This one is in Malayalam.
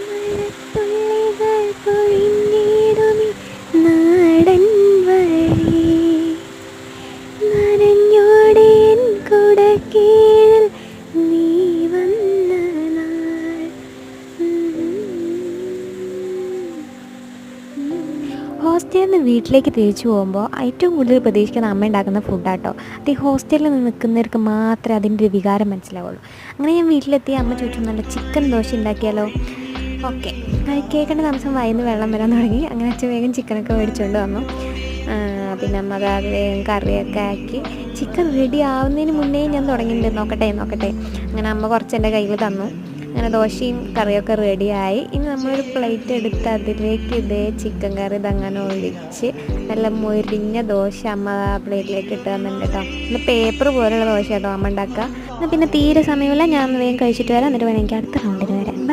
മഴത്തുള്ളികൾ പൊഴിഞ്ഞിടുമി നാടൻ വഴി നനഞ്ഞോടിയൻ കുടക്കീഴിൽ നീ വന്ന നാൾ. ഹോസ്റ്റലിൽ നിന്ന് വീട്ടിലേക്ക് തിരിച്ചു പോകുമ്പോൾ ഏറ്റവും കൂടുതൽ പ്രതീക്ഷിക്കുന്ന അമ്മ ഉണ്ടാക്കുന്ന ഫുഡാട്ടോ. അത് ഈ ഹോസ്റ്റലിൽ നിൽക്കുന്നവർക്ക് മാത്രമേ അതിൻ്റെ ഒരു വികാരം മനസ്സിലാവുള്ളൂ. അങ്ങനെ ഞാൻ വീട്ടിലെത്തി അമ്മ ചോദിച്ചു, നല്ല ചിക്കൻ ദോശ ഉണ്ടാക്കിയാലോ? ഓക്കെ, കേൾക്കേണ്ട താമസം വായിന്ന് വെള്ളം വരാൻ തുടങ്ങി. അങ്ങനെ അച്ഛൻ വേഗം ചിക്കനൊക്കെ മേടിച്ചുകൊണ്ട് വന്നു. പിന്നെ അമ്മ അത് വേഗം കറിയൊക്കെ ആക്കി. ചിക്കൻ റെഡി ആവുന്നതിന് മുന്നേ ഞാൻ തുടങ്ങിയിട്ടുണ്ട്, നോക്കട്ടെ. അങ്ങനെ അമ്മ കുറച്ച് എൻ്റെ കയ്യിൽ തന്നു. അങ്ങനെ ദോശയും കറിയൊക്കെ റെഡിയായി. ഇനി നമ്മളൊരു പ്ലേറ്റ് എടുത്ത് അതിലേക്ക് ഇതേ ചിക്കൻ കറി ഇതങ്ങനെ ഒഴിച്ച് നല്ല മൊരിഞ്ഞ ദോശ അമ്മ ആ പ്ലേറ്റിലേക്ക് ഇട്ട് തന്നിട്ടുണ്ട് കേട്ടോ. പിന്നെ പേപ്പർ പോലെയുള്ള ദോശ കേട്ടോ അമ്മ ഉണ്ടാക്കുക. എന്നാൽ പിന്നെ തീരെ സമയമില്ല, ഞാൻ വേഗം കഴിച്ചിട്ട് വരാം. എന്നിട്ട് വേണം എനിക്ക് അടുത്ത റൗണ്ടിന് വരാം.